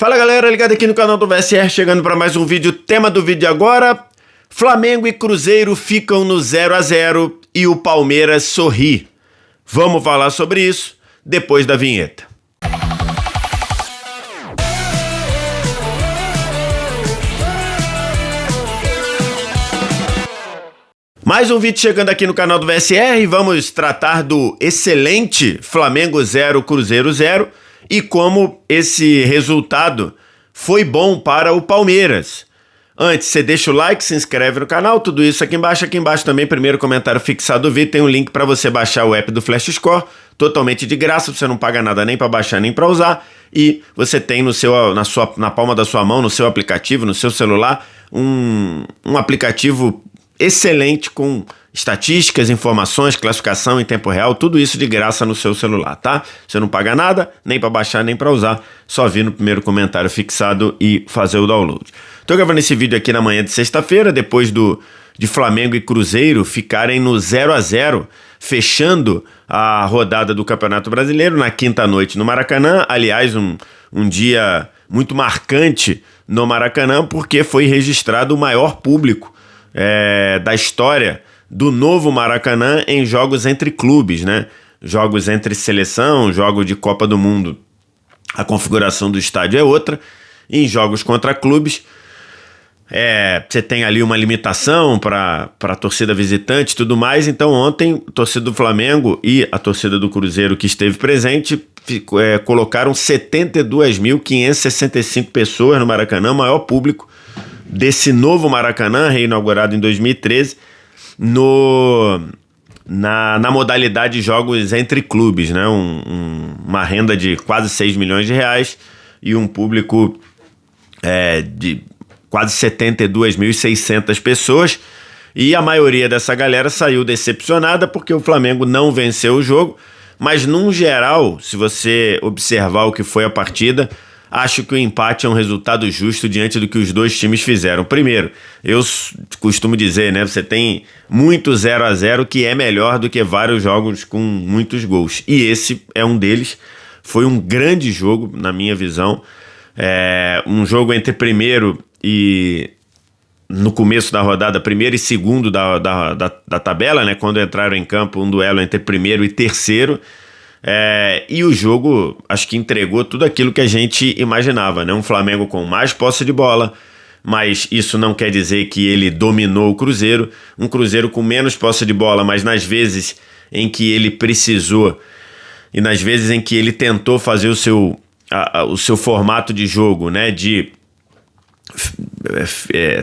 Fala galera, ligado aqui no canal do VSR, chegando para mais um vídeo. Tema do vídeo agora: Flamengo e Cruzeiro ficam no 0 a 0 e o Palmeiras sorri. Vamos falar sobre isso depois da vinheta. Mais um vídeo chegando aqui no canal do VSR. Vamos tratar do excelente Flamengo 0, Cruzeiro 0 e como esse resultado foi bom para o Palmeiras. Antes, você deixa o like, se inscreve no canal, tudo isso aqui embaixo. Aqui embaixo também, primeiro comentário fixado do vídeo, tem um link para você baixar o app do Flash Score, totalmente de graça, você não paga nada nem para baixar nem para usar, e você tem na palma da sua mão, no seu aplicativo, no seu celular, um aplicativo excelente com estatísticas, informações, classificação em tempo real, tudo isso de graça no seu celular, tá? Você não paga nada, nem para baixar, nem para usar, só vir no primeiro comentário fixado e fazer o download. Tô gravando esse vídeo aqui na manhã de sexta-feira, depois de Flamengo e Cruzeiro ficarem no 0 a 0, fechando a rodada do Campeonato Brasileiro na quinta noite no Maracanã. Aliás, um dia muito marcante no Maracanã, porque foi registrado o maior público da história do novo Maracanã em jogos entre clubes, né? Jogos entre seleção, jogo de Copa do Mundo, a configuração do estádio é outra. Em jogos contra clubes, você tem ali uma limitação para a torcida visitante e tudo mais. Então ontem a torcida do Flamengo e a torcida do Cruzeiro que esteve presente colocaram 72.565 pessoas no Maracanã, o maior público desse novo Maracanã, reinaugurado em 2013, na modalidade de jogos entre clubes, né? Uma renda de quase 6 milhões de reais e um público de quase 72.600 pessoas. E a maioria dessa galera saiu decepcionada porque o Flamengo não venceu o jogo, mas num geral, se você observar o que foi a partida, acho que o empate é um resultado justo diante do que os dois times fizeram. Primeiro, eu costumo dizer, né? Você tem muito 0 a 0 que é melhor do que vários jogos com muitos gols. E esse é um deles. Foi um grande jogo, na minha visão. Um jogo entre primeiro e... no começo da rodada, primeiro e segundo da tabela, né? Quando entraram em campo, um duelo entre primeiro e terceiro. E o jogo, acho que entregou tudo aquilo que a gente imaginava, né? Um Flamengo com mais posse de bola, mas isso não quer dizer que ele dominou o Cruzeiro. Um Cruzeiro com menos posse de bola, mas nas vezes em que ele precisou e nas vezes em que ele tentou fazer o seu formato de jogo, né? De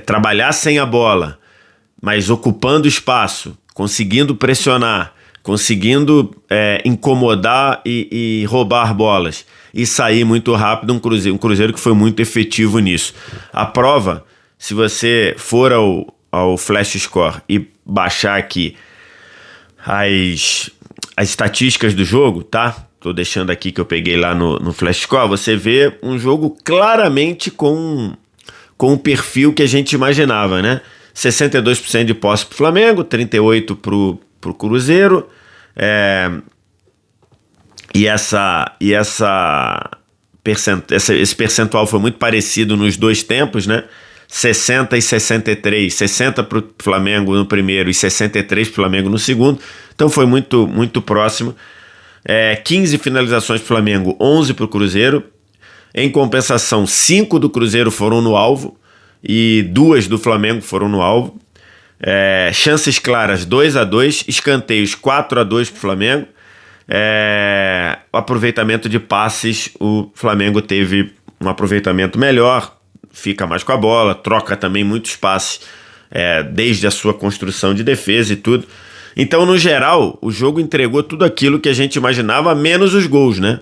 trabalhar sem a bola, mas ocupando espaço, conseguindo pressionar, conseguindo incomodar e roubar bolas e sair muito rápido. Um Cruzeiro que foi muito efetivo nisso. A prova, se você for ao Flash Score e baixar aqui as estatísticas do jogo, tá? Tô deixando aqui que eu peguei lá no Flash Score. Você vê um jogo claramente com o perfil que a gente imaginava, né? 62% de posse pro Flamengo, 38% pro Cruzeiro. Esse percentual foi muito parecido nos dois tempos, né? 60 e 63, 60 para o Flamengo no primeiro e 63 para o Flamengo no segundo. Então foi muito, muito próximo. 15 finalizações para o Flamengo, 11 para o Cruzeiro. Em compensação, 5 do Cruzeiro foram no alvo e 2 do Flamengo foram no alvo. Chances claras 2 a 2, escanteios 4 a 2 para o Flamengo. Aproveitamento de passes, o Flamengo teve um aproveitamento melhor, fica mais com a bola, troca também muitos passes desde a sua construção de defesa e tudo. Então, no geral, o jogo entregou tudo aquilo que a gente imaginava, menos os gols, né?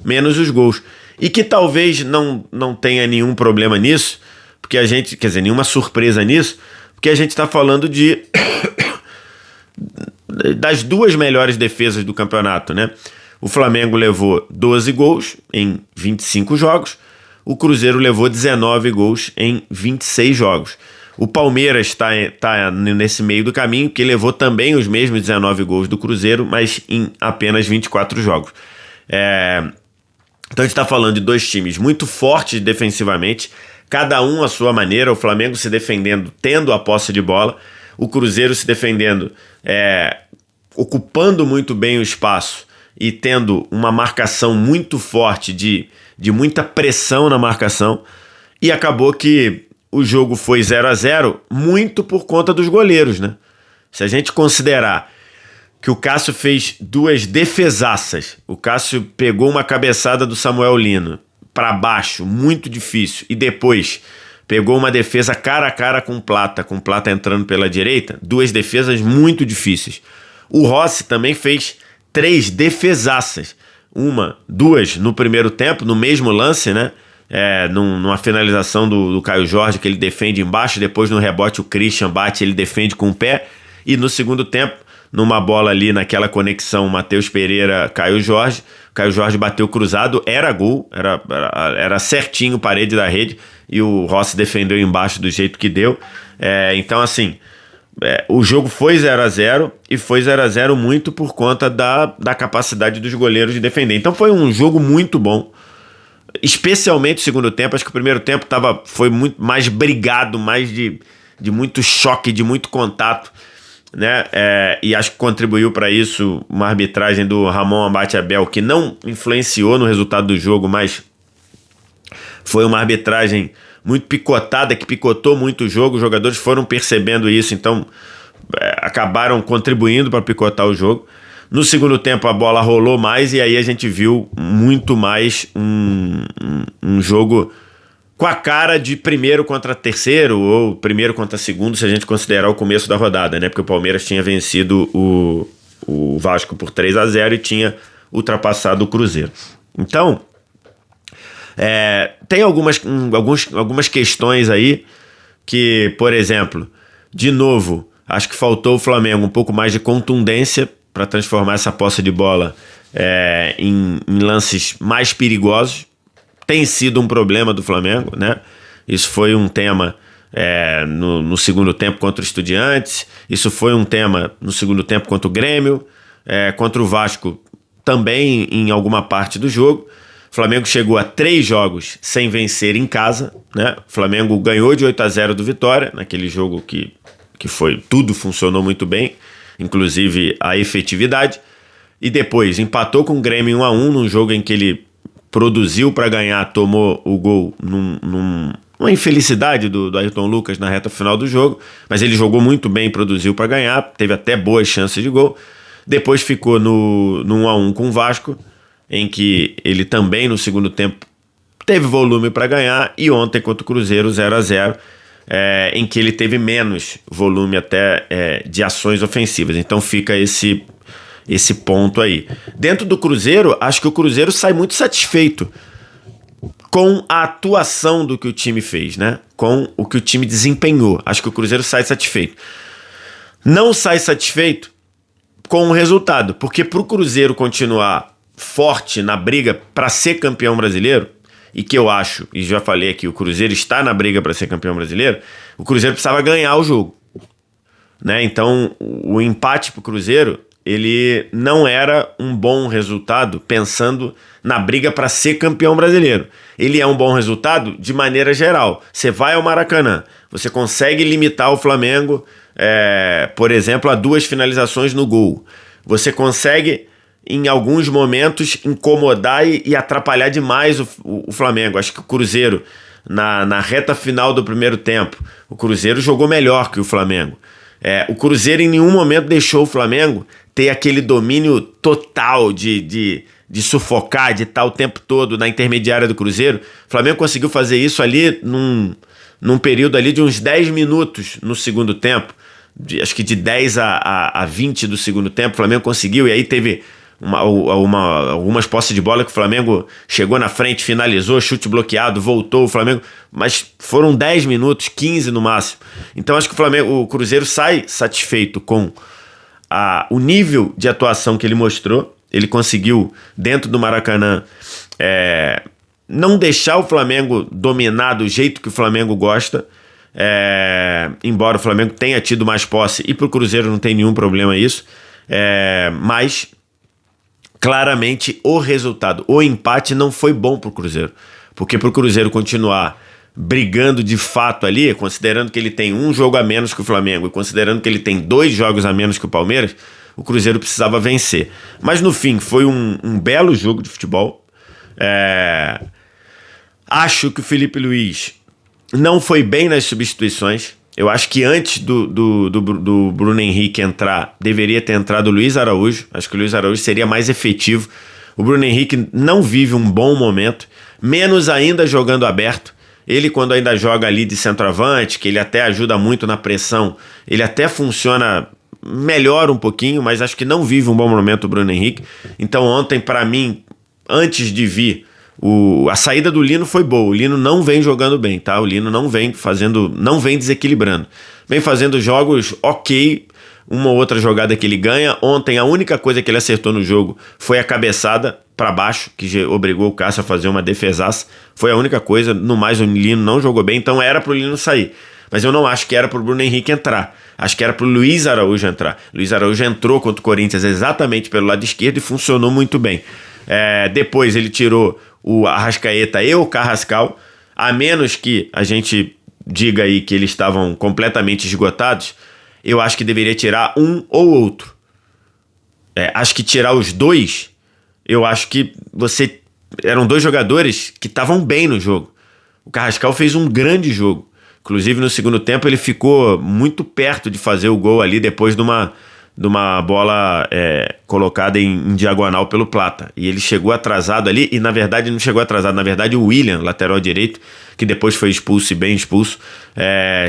Menos os gols. E que talvez não tenha nenhum problema nisso, porque a gente, quer dizer, nenhuma surpresa nisso, porque a gente está falando das duas melhores defesas do campeonato, né? O Flamengo levou 12 gols em 25 jogos, o Cruzeiro levou 19 gols em 26 jogos. O Palmeiras está nesse meio do caminho, que levou também os mesmos 19 gols do Cruzeiro, mas em apenas 24 jogos. Então a gente está falando de dois times muito fortes defensivamente, cada um à sua maneira, o Flamengo se defendendo, tendo a posse de bola, o Cruzeiro se defendendo, ocupando muito bem o espaço e tendo uma marcação muito forte, de muita pressão na marcação, e acabou que o jogo foi 0-0 muito por conta dos goleiros, né? Se a gente considerar que o Cássio fez duas defesaças, o Cássio pegou uma cabeçada do Samuel Lino para baixo, muito difícil, e depois pegou uma defesa cara a cara com Plata entrando pela direita, duas defesas muito difíceis. O Rossi também fez 3 defesaças, duas no primeiro tempo, no mesmo lance, né? Numa finalização do Caio Jorge, que ele defende embaixo, depois no rebote o Christian bate, ele defende com o pé, e no segundo tempo, numa bola ali, naquela conexão Matheus Pereira, Caio Jorge bateu cruzado, era gol, era certinho parede da rede, e o Rossi defendeu embaixo do jeito que deu. Então assim, o jogo foi 0-0, e foi 0-0 muito por conta da capacidade dos goleiros de defender. Então foi um jogo muito bom, especialmente o segundo tempo. Acho que o primeiro tempo foi muito mais brigado, mais de muito choque, de muito contato, né? E acho que contribuiu para isso uma arbitragem do Ramon Abate Abel, que não influenciou no resultado do jogo, mas foi uma arbitragem muito picotada, que picotou muito o jogo. Os jogadores foram percebendo isso, então acabaram contribuindo para picotar o jogo. No segundo tempo a bola rolou mais, e aí a gente viu muito mais um jogo com a cara de primeiro contra terceiro, ou primeiro contra segundo, se a gente considerar o começo da rodada, né? Porque o Palmeiras tinha vencido o Vasco por 3-0 e tinha ultrapassado o Cruzeiro. Então, tem algumas questões aí que, por exemplo, de novo, acho que faltou o Flamengo um pouco mais de contundência para transformar essa posse de bola em lances mais perigosos. Tem sido um problema do Flamengo, né? Isso foi um tema no segundo tempo contra o Estudiantes, isso foi um tema no segundo tempo contra o Grêmio, contra o Vasco também em alguma parte do jogo. O Flamengo chegou a 3 jogos sem vencer em casa, né? O Flamengo ganhou de 8-0 do Vitória, naquele jogo que tudo funcionou muito bem, inclusive a efetividade, e depois empatou com o Grêmio 1-1 num jogo em que ele produziu para ganhar, tomou o gol numa infelicidade do Ayrton Lucas na reta final do jogo, mas ele jogou muito bem, produziu para ganhar, teve até boas chances de gol. Depois ficou no 1-1 com o Vasco, em que ele também no segundo tempo teve volume para ganhar, e ontem contra o Cruzeiro 0-0, em que ele teve menos volume até de ações ofensivas. Então fica esse ponto aí. Dentro do Cruzeiro, acho que o Cruzeiro sai muito satisfeito com a atuação do que o time fez, né? Com o que o time desempenhou. Acho que o Cruzeiro sai satisfeito. Não sai satisfeito com o resultado, porque para o Cruzeiro continuar forte na briga para ser campeão brasileiro, e que eu acho, e já falei aqui, o Cruzeiro está na briga para ser campeão brasileiro, o Cruzeiro precisava ganhar o jogo, né? Então o empate para o Cruzeiro, ele não era um bom resultado pensando na briga para ser campeão brasileiro. Ele é um bom resultado de maneira geral. Você vai ao Maracanã, você consegue limitar o Flamengo, por exemplo, a 2 finalizações no gol. Você consegue, em alguns momentos, incomodar e atrapalhar demais o Flamengo. Acho que o Cruzeiro, na reta final do primeiro tempo, o Cruzeiro jogou melhor que o Flamengo. O Cruzeiro em nenhum momento deixou o Flamengo ter aquele domínio total de sufocar, de estar o tempo todo na intermediária do Cruzeiro. O Flamengo conseguiu fazer isso ali num período ali de uns 10 minutos no segundo tempo, acho que de 10 a 20 do segundo tempo o Flamengo conseguiu, e aí teve algumas posses de bola que o Flamengo chegou na frente, finalizou, chute bloqueado, voltou o Flamengo, mas foram 10 minutos, 15 no máximo. Então acho que o Cruzeiro sai satisfeito com o nível de atuação que ele mostrou. Ele conseguiu, dentro do Maracanã, não deixar o Flamengo dominar do jeito que o Flamengo gosta, embora o Flamengo tenha tido mais posse, e para o Cruzeiro não tem nenhum problema isso, mas claramente o resultado. O empate não foi bom pro Cruzeiro, porque pro Cruzeiro continuar brigando de fato ali, considerando que ele tem um jogo a menos que o Flamengo e considerando que ele tem 2 jogos a menos que o Palmeiras, o Cruzeiro precisava vencer. Mas no fim, foi um belo jogo de futebol. Acho que o Felipe Luiz não foi bem nas substituições. Eu acho que antes do Bruno Henrique entrar, deveria ter entrado o Luiz Araújo. Acho que o Luiz Araújo seria mais efetivo. O Bruno Henrique não vive um bom momento, menos ainda jogando aberto. Ele, quando ainda joga ali de centroavante, que ele até ajuda muito na pressão, ele até funciona melhor um pouquinho, mas acho que não vive um bom momento o Bruno Henrique. Então ontem, para mim, antes de vir, a saída do Lino foi boa. O Lino não vem jogando bem, tá? O Lino não vem desequilibrando. Vem fazendo jogos ok, uma ou outra jogada que ele ganha. Ontem a única coisa que ele acertou no jogo foi a cabeçada para baixo, que obrigou o Cássio a fazer uma defesaça. Foi a única coisa. No mais, o Lino não jogou bem, então era pro Lino sair. Mas eu não acho que era pro Bruno Henrique entrar. Acho que era pro Luiz Araújo entrar. Luiz Araújo entrou contra o Corinthians exatamente pelo lado esquerdo e funcionou muito bem. Depois ele tirou o Arrascaeta e o Carrascal, a menos que a gente diga aí que eles estavam completamente esgotados. Eu acho que deveria tirar um ou outro. Acho que tirar os dois, eu acho que eram 2 jogadores que estavam bem no jogo. O Carrascal fez um grande jogo. Inclusive no segundo tempo ele ficou muito perto de fazer o gol ali depois de uma bola colocada em diagonal pelo Plata. E ele chegou atrasado ali, e na verdade não chegou atrasado, na verdade o William, lateral direito, que depois foi expulso e bem expulso,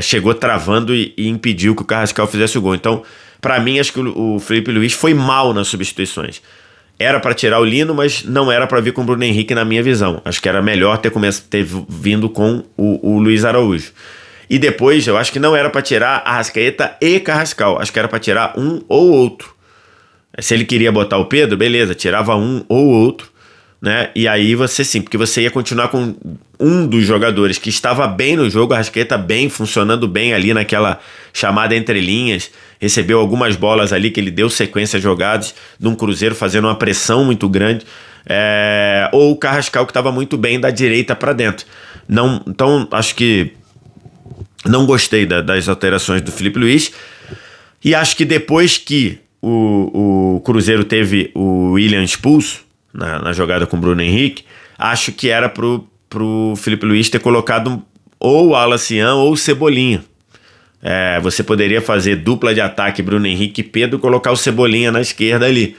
chegou travando e impediu que o Carrascal fizesse o gol. Então, para mim, acho que o Felipe Luiz foi mal nas substituições. Era para tirar o Lino, mas não era para vir com o Bruno Henrique na minha visão. Acho que era melhor ter vindo com o Luiz Araújo. E depois, eu acho que não era para tirar Arrascaeta e Carrascal. Acho que era para tirar um ou outro. Se ele queria botar o Pedro, beleza, tirava um ou outro, né? E aí porque você ia continuar com um dos jogadores que estava bem no jogo, Arrascaeta bem, funcionando bem ali naquela chamada entre linhas, recebeu algumas bolas ali que ele deu sequência a jogadas, de um Cruzeiro fazendo uma pressão muito grande, ou o Carrascal que estava muito bem da direita para dentro. Então, acho que não gostei das alterações do Felipe Luiz, e acho que depois que o Cruzeiro teve o William expulso na jogada com o Bruno Henrique, acho que era pro Felipe Luiz ter colocado ou o Alacian ou o Cebolinha. Você poderia fazer dupla de ataque Bruno Henrique e Pedro, colocar o Cebolinha na esquerda ali,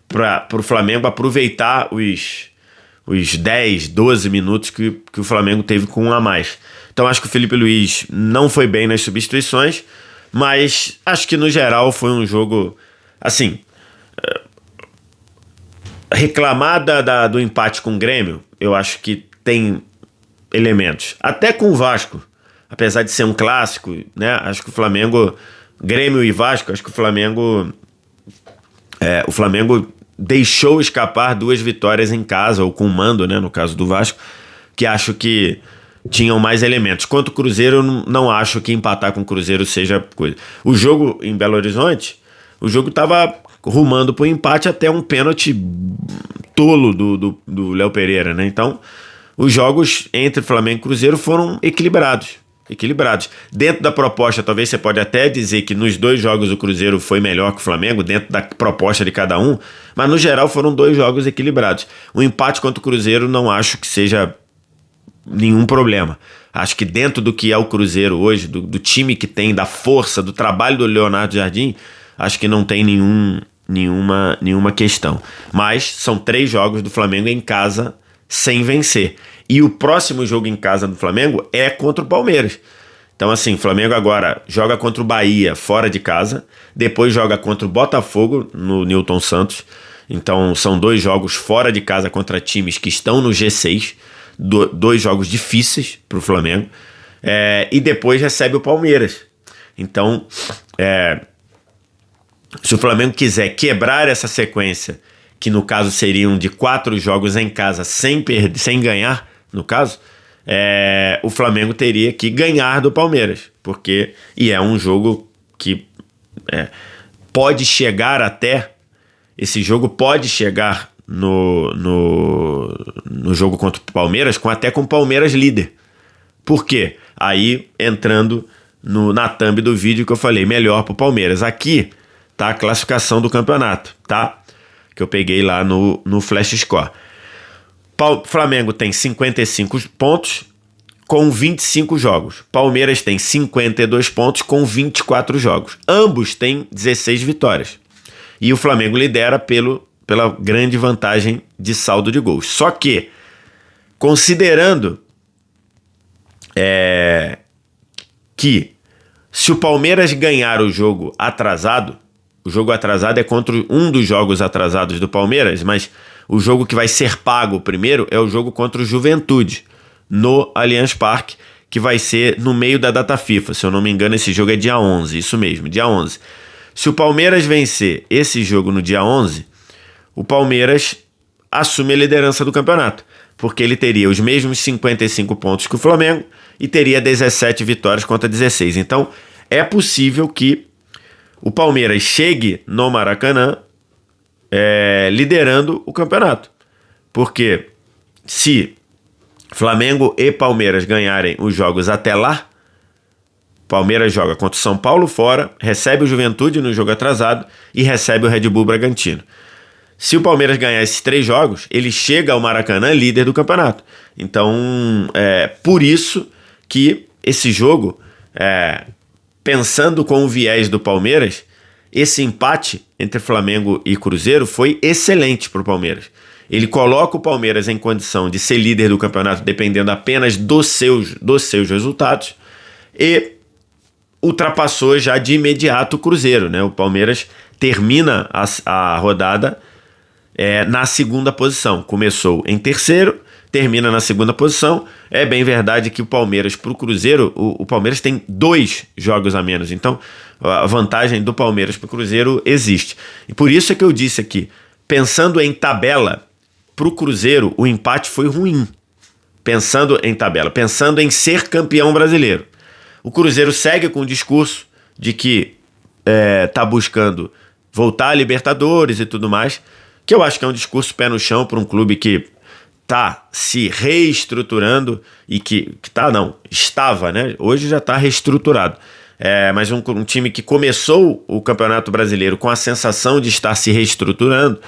para o Flamengo aproveitar os 10, 12 minutos que o Flamengo teve com um a mais. Então acho que o Felipe Luiz não foi bem nas substituições, mas acho que no geral foi um jogo, assim, reclamar do empate com o Grêmio, eu acho que tem elementos. Até com o Vasco, apesar de ser um clássico, né? Acho que o Flamengo, Grêmio e Vasco, acho que o Flamengo deixou escapar 2 vitórias em casa, ou com mando, né? No caso do Vasco, que acho que tinham mais elementos. Quanto o Cruzeiro, eu não acho que empatar com o Cruzeiro seja coisa. O jogo em Belo Horizonte, o jogo estava rumando para o empate até um pênalti tolo do Léo Pereira, né? Então, os jogos entre Flamengo e Cruzeiro foram equilibrados. Dentro da proposta, talvez você pode até dizer que nos 2 jogos o Cruzeiro foi melhor que o Flamengo, dentro da proposta de cada um, mas no geral foram 2 jogos equilibrados. O empate contra o Cruzeiro não acho que seja nenhum problema. Acho que dentro do que é o Cruzeiro hoje, do time que tem, da força, do trabalho do Leonardo Jardim, acho que não tem nenhuma questão. Mas são 3 jogos do Flamengo em casa sem vencer. E o próximo jogo em casa do Flamengo é contra o Palmeiras. Então, assim, o Flamengo agora joga contra o Bahia fora de casa, depois joga contra o Botafogo no Newton Santos. Então, são 2 jogos fora de casa contra times que estão no G6, 2 jogos difíceis para o Flamengo, e depois recebe o Palmeiras. Então, se o Flamengo quiser quebrar essa sequência, que no caso seriam de 4 jogos em casa sem ganhar, no caso, o Flamengo teria que ganhar do Palmeiras, e é um jogo que pode chegar até, esse jogo pode chegar no jogo contra o Palmeiras, até com o Palmeiras líder. Por quê? Aí, entrando na thumb do vídeo que eu falei, melhor pro Palmeiras. Aqui tá a classificação do campeonato, tá? Que eu peguei lá no Flash Score. Flamengo tem 55 pontos com 25 jogos. Palmeiras tem 52 pontos com 24 jogos. Ambos têm 16 vitórias. E o Flamengo lidera pela grande vantagem de saldo de gols. Só que, considerando que se o Palmeiras ganhar o jogo atrasado é contra um dos jogos atrasados do Palmeiras, mas o jogo que vai ser pago primeiro é o jogo contra o Juventude, no Allianz Parque, que vai ser no meio da data FIFA. Se eu não me engano, esse jogo é dia 11, isso mesmo, dia 11. Se o Palmeiras vencer esse jogo no dia 11, o Palmeiras assume a liderança do campeonato, porque ele teria os mesmos 55 pontos que o Flamengo e teria 17 vitórias contra 16. Então, é possível que o Palmeiras chegue no Maracanã liderando o campeonato. Porque se Flamengo e Palmeiras ganharem os jogos até lá, Palmeiras joga contra o São Paulo fora, recebe o Juventude no jogo atrasado e recebe o Red Bull Bragantino. Se o Palmeiras ganhar esses 3 jogos, ele chega ao Maracanã líder do campeonato. Então, por isso que esse jogo, pensando com o viés do Palmeiras, esse empate entre Flamengo e Cruzeiro foi excelente para o Palmeiras. Ele coloca o Palmeiras em condição de ser líder do campeonato dependendo apenas dos seus resultados e ultrapassou já de imediato o Cruzeiro, né? O Palmeiras termina a rodada na segunda posição. Começou em terceiro, termina na segunda posição. É bem verdade que o Palmeiras, para o Cruzeiro, o Palmeiras tem 2 jogos a menos. Então, a vantagem do Palmeiras para o Cruzeiro existe. E por isso é que eu disse aqui, pensando em tabela, para o Cruzeiro o empate foi ruim. Pensando em tabela, pensando em ser campeão brasileiro. O Cruzeiro segue com o discurso de que está buscando voltar à Libertadores e tudo mais, que eu acho que é um discurso pé no chão para um clube que está se reestruturando e estava, né? Hoje já está reestruturado. Mas um time que começou o Campeonato Brasileiro com a sensação de estar se reestruturando,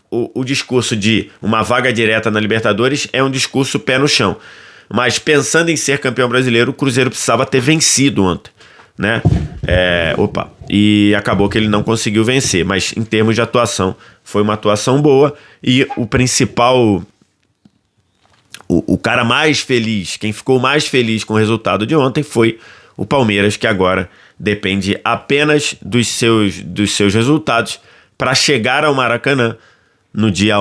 o discurso de uma vaga direta na Libertadores é um discurso pé no chão. Mas pensando em ser campeão brasileiro, o Cruzeiro precisava ter vencido ontem, né? E acabou que ele não conseguiu vencer, mas em termos de atuação foi uma atuação boa. E o principal, o cara mais feliz, quem ficou mais feliz com o resultado de ontem foi o Palmeiras, que agora depende apenas dos seus resultados para chegar ao Maracanã no dia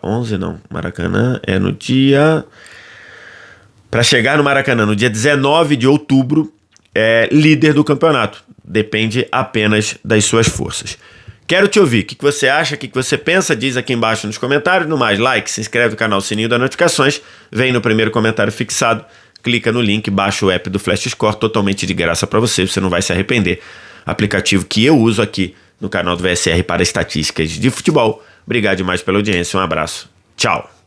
11, não, Maracanã é no dia... Para chegar no Maracanã no dia 19 de outubro, líder do campeonato. Depende apenas das suas forças. Quero te ouvir. O que você acha? O que você pensa? Diz aqui embaixo nos comentários. No mais, like, se inscreve no canal, sininho das notificações. Vem no primeiro comentário fixado. Clica no link, baixa o app do Flash Score, totalmente de graça para você. Você não vai se arrepender. Aplicativo que eu uso aqui no canal do VSR para estatísticas de futebol. Obrigado demais pela audiência. Um abraço. Tchau.